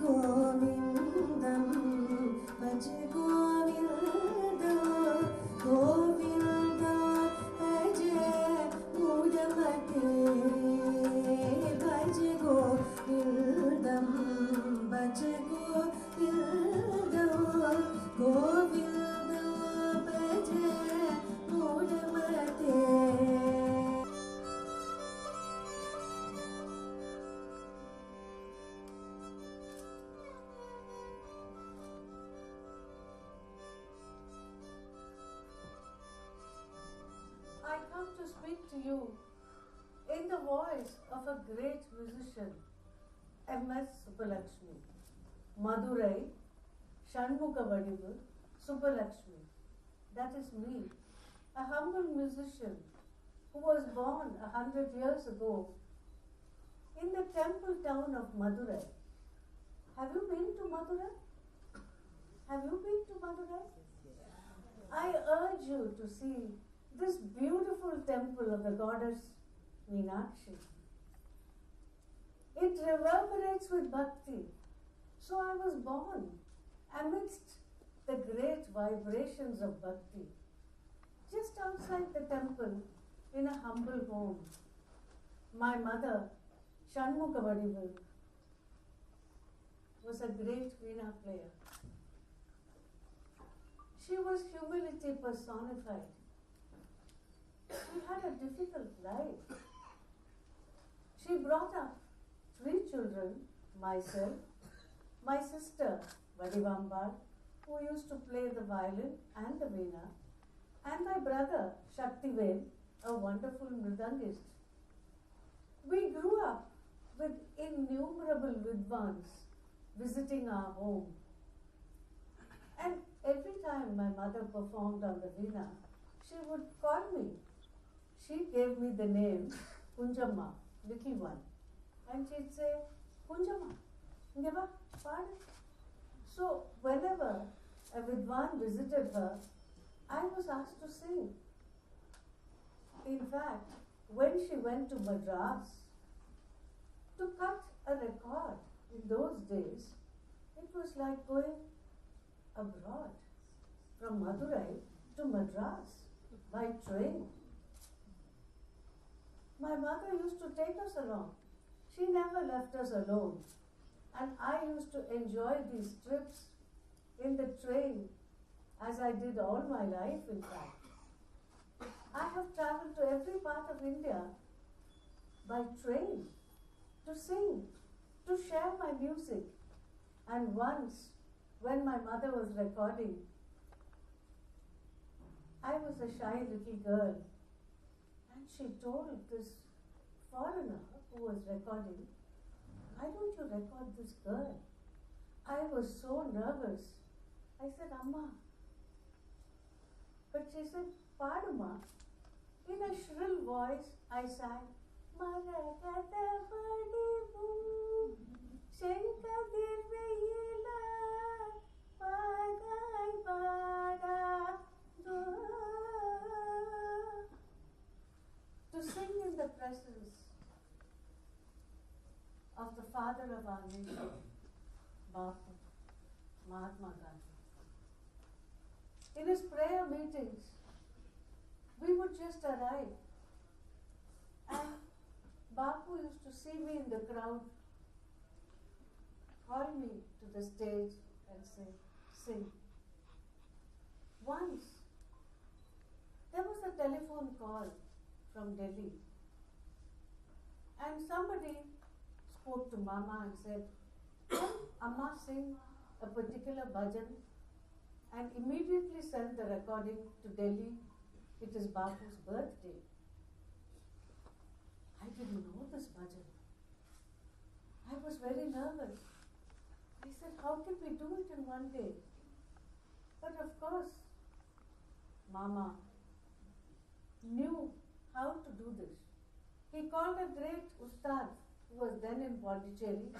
Govindam, Bhaj Govindam, Govindam, Bhaj Mudamate, Bhaj Govindam, Bhaj Govindam, Govindam, Bhaj Mudamate. I come to speak to you in the voice of a great musician, M.S.Subbulakshmi, Madurai, Shanmugavadivu, Subbulakshmi. That is me, a humble musician who was born 100 years ago in the temple town of Madurai. Have you been to Madurai? Have you been to Madurai? I urge you to see this beautiful temple of the goddess Meenakshi. It reverberates with bhakti. So I was born amidst the great vibrations of bhakti, just outside the temple in a humble home. My mother, Shanmugavadivu, was a great veena player. She was humility personified. She had a difficult life. She brought up 3 children, myself, my sister Vadivambar, who used to play the violin and the veena, and my brother Shaktivel, a wonderful mridangist. We grew up with innumerable vidwans visiting our home. And every time my mother performed on the veena, she would call me. She gave me the name Kunjamma, little one. And she'd say, Kunjamma, Ngeva, pardon. So whenever a vidwan visited her, I was asked to sing. In fact, when she went to Madras to cut a record in those days, it was like going abroad from Madurai to Madras by train. My mother used to take us along. She never left us alone. And I used to enjoy these trips in the train, as I did all my life, in fact. I have traveled to every part of India by train to sing, to share my music. And once, when my mother was recording, I was a shy little girl, and she told this foreigner who was recording, why don't you record this girl? I was so nervous. I said, Amma. But she said, Paduma. In a shrill voice, I sang, Marakata Padibu, Shenka Dirveyila, Pagai Pada, to sing in the presence of the father of our nation, Bapu, Mahatma Gandhi. In his prayer meetings, we would just arrive, and Bapu used to see me in the crowd, call me to the stage and say, sing. Once, there was a telephone call from Delhi, and somebody spoke to Mama and said, can Amma sing a particular bhajan? And immediately sent the recording to Delhi. It is Bapu's birthday. I didn't know this bhajan. I was very nervous. I said, how can we do it in one day? But of course, Mama knew how to do this. He called a great ustad who was then in Pondicherry,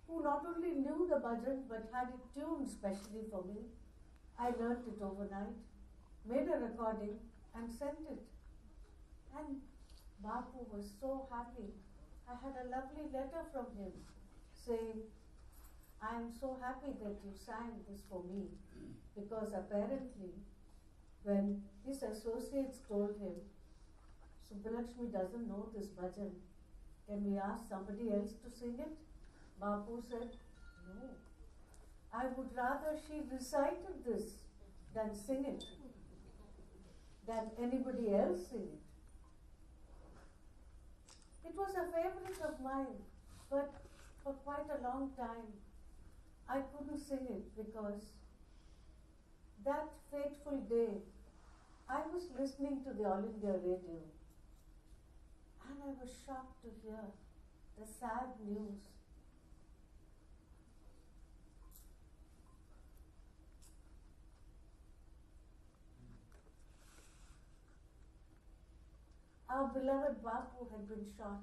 who not only knew the bhajan but had it tuned specially for me. I learnt it overnight, made a recording and sent it. And Bapu was so happy. I had a lovely letter from him saying, I am so happy that you sang this for me, because apparently when his associates told him, Subbulakshmi doesn't know this bhajan, can we ask somebody else to sing it? Bapu said, no. I would rather she recited this than sing it, than anybody else sing it. It was a favorite of mine, but for quite a long time I couldn't sing it because that fateful day I was listening to the All India radio and I was shocked to hear the sad news. Our beloved Bapu had been shot.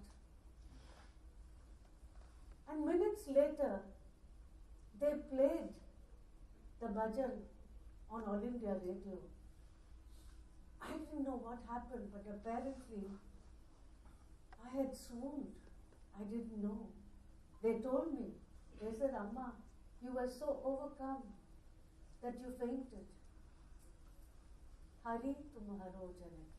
And minutes later, they played the bhajan on All India radio. I didn't know what happened, but apparently I had swooned. I didn't know. They told me, they said, Amma, you were so overcome that you fainted. Hari tumharo janaki.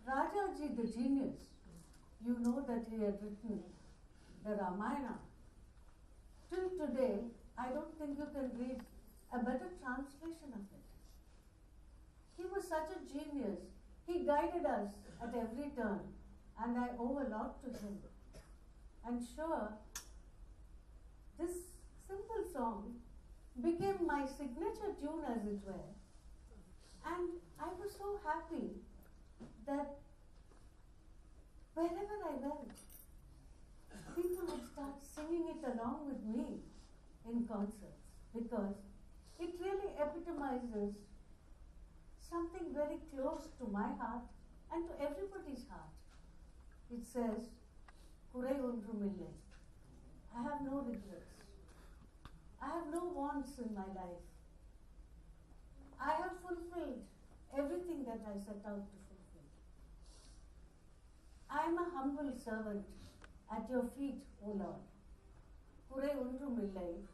Rajaji the genius, you know that he had written the Ramayana. Till today, I don't think you can read a better translation of it. He was such a genius. He guided us at every turn, and I owe a lot to him. And sure, this simple song became my signature tune, as it were. And I was so happy that wherever I went, people would start singing it along with me in concerts, because it really epitomizes something very close to my heart and to everybody's heart. It says, Kurai Ondrumille. I have no regrets. I have no wants in my life. I have fulfilled everything that I set out to fulfill. I am a humble servant at your feet, O Lord. Kurai Ondrumille.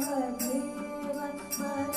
Vahadeva